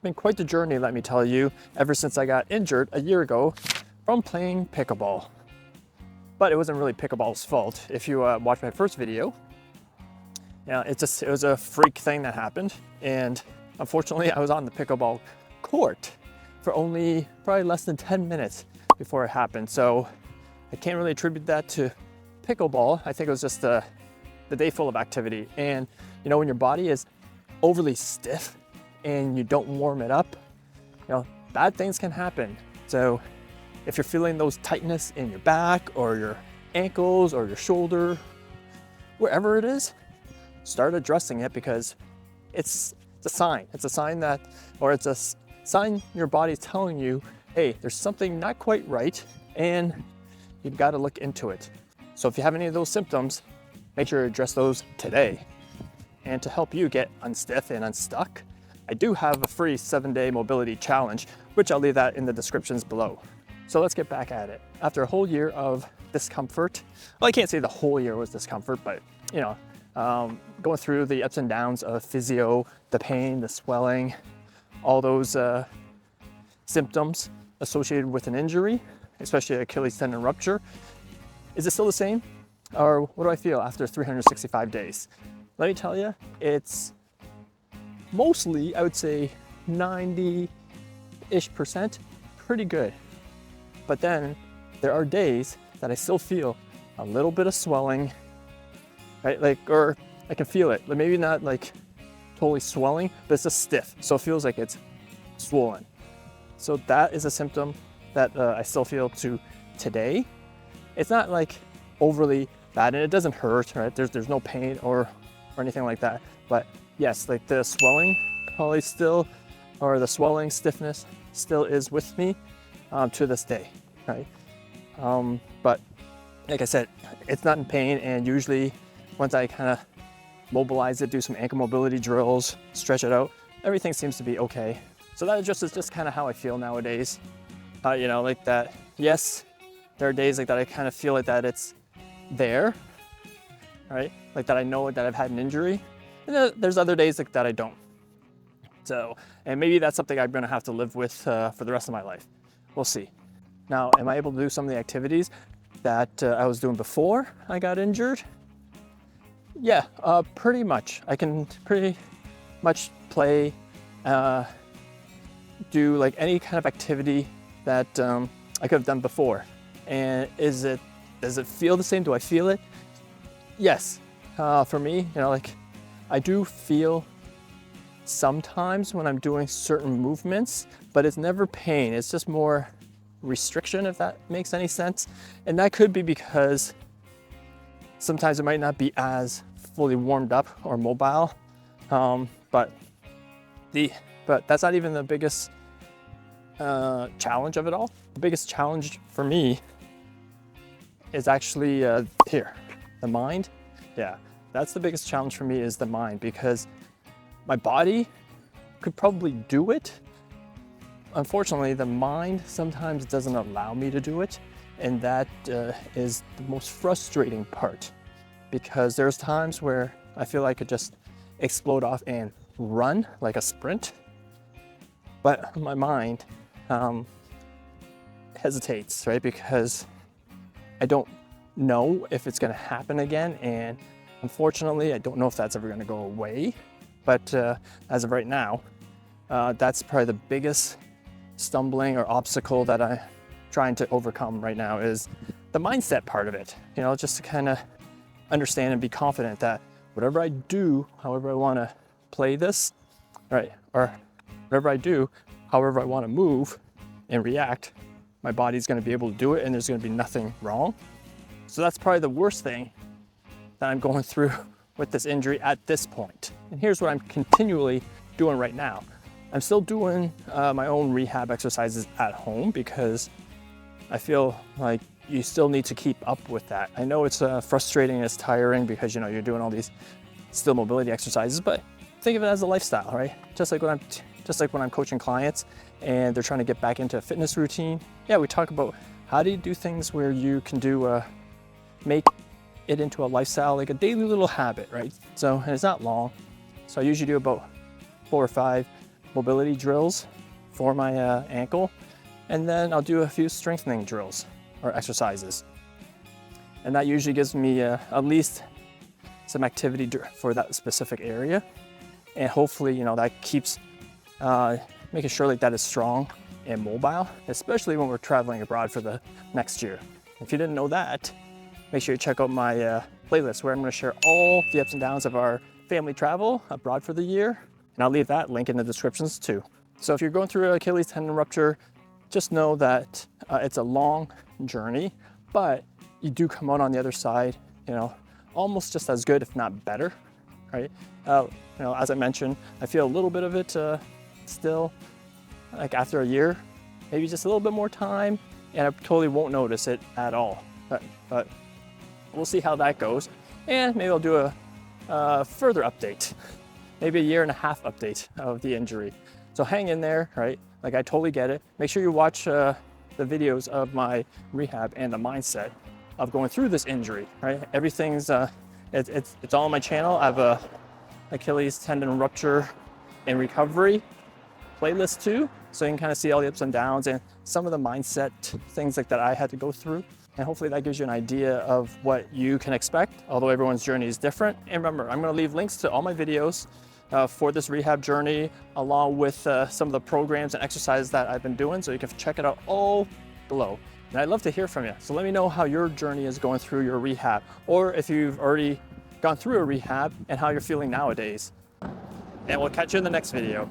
been quite the journey, let me tell you, ever since I got injured a year ago from playing pickleball. But it wasn't really pickleball's fault. If you watch my first video, yeah, it was a freak thing that happened. And unfortunately, I was on the pickleball court for only probably less than 10 minutes before it happened. So I can't really attribute that to pickleball. I think it was just the day full of activity. And you know, when your body is overly stiff and you don't warm it up, you know, bad things can happen. So if you're feeling those tightness in your back or your ankles or your shoulder, wherever it is, start addressing it, because it's a sign. It's a sign that, or it's a sign your body's telling you, hey, there's something not quite right and you've got to look into it. So if you have any of those symptoms, make sure to address those today. And to help you get unstiff and unstuck, I do have a free 7-day mobility challenge, which I'll leave that in the descriptions below. So let's get back at it. After a whole year of discomfort, well, I can't say the whole year was discomfort, but you know, going through the ups and downs of physio, the pain, the swelling, all those symptoms associated with an injury, especially Achilles tendon rupture. Is it still the same? Or what do I feel after 365 days? Let me tell you, it's mostly, I would say 90-ish% pretty good. But then there are days that I still feel a little bit of swelling, right? Like, or I can feel it, but maybe not like totally swelling, but it's just stiff. So it feels like it's swollen. So that is a symptom that I still feel to today. It's not like overly bad, and it doesn't hurt, right? There's no pain or anything like that. But yes, like the swelling probably still, or the swelling stiffness still is with me to this day, right? But like I said, it's not in pain, and usually once I kind of mobilize it, do some ankle mobility drills, stretch it out, everything seems to be okay. So that is just kind of how I feel nowadays. You know, like that, yes, there are days like that I kind of feel like that it's there, right? Like that I know that I've had an injury, and then there's other days like that I don't. So, and maybe that's something I'm gonna have to live with for the rest of my life. We'll see. Now, am I able to do some of the activities that I was doing before I got injured? Yeah, pretty much. I can pretty much play, do like any kind of activity that I could have done before. And does it feel the same? Do I feel it? Yes. For me, you know, like I do feel sometimes when I'm doing certain movements, but it's never pain. It's just more restriction, if that makes any sense. And that could be because sometimes it might not be as fully warmed up or mobile. But that's not even the biggest challenge of it all. The biggest challenge for me is actually here, the mind. Yeah, that's the biggest challenge for me, is the mind, because my body could probably do it. Unfortunately, the mind sometimes doesn't allow me to do it, and that is the most frustrating part, because there's times where I feel I could just explode off and run like a sprint, but my mind hesitates, right? Because I don't know if it's going to happen again, and unfortunately I don't know if that's ever going to go away. But as of right now, that's probably the biggest stumbling or obstacle that I'm trying to overcome right now, is the mindset part of it. You know, just to kind of understand and be confident that whatever I do, however I want to play this, right, or whatever I do, however I want to move and react, my body's going to be able to do it, and there's going to be nothing wrong. So that's probably the worst thing that I'm going through with this injury at this point. And here's what I'm continually doing right now. I'm still doing my own rehab exercises at home, because I feel like you still need to keep up with that. I know it's frustrating and it's tiring, because you know you're doing all these still mobility exercises, but think of it as a lifestyle, right? Just like when I'm coaching clients and they're trying to get back into a fitness routine. Yeah, we talk about how do you do things where you can do make it into a lifestyle, like a daily little habit, right? So, and it's not long. So I usually do about 4 or 5 mobility drills for my ankle, and then I'll do a few strengthening drills or exercises. And that usually gives me at least some activity for that specific area. And hopefully, that keeps making sure like that is strong and mobile, especially when we're traveling abroad for the next year. If you didn't know that, make sure you check out my playlist where I'm going to share all the ups and downs of our family travel abroad for the year. And I'll leave that link in the descriptions too. So if you're going through an Achilles tendon rupture, just know that it's a long journey, but you do come out on the other side, almost just as good, if not better, right? As I mentioned, I feel a little bit of it still, like after a year, maybe just a little bit more time, and I totally won't notice it at all. But we'll see how that goes. And maybe I'll do a further update, maybe a 1.5 year update of the injury. So hang in there, right? Like I totally get it. Make sure you watch the videos of my rehab and the mindset of going through this injury, right? Everything's, it's all on my channel. I have a Achilles tendon rupture and recovery playlist too. So you can kind of see all the ups and downs and some of the mindset things like that I had to go through. And hopefully that gives you an idea of what you can expect, although everyone's journey is different. And remember, I'm gonna leave links to all my videos for this rehab journey, along with some of the programs and exercises that I've been doing, so you can check it out all below. And I'd love to hear from you. So let me know how your journey is going through your rehab, or if you've already gone through a rehab and how you're feeling nowadays. And we'll catch you in the next video.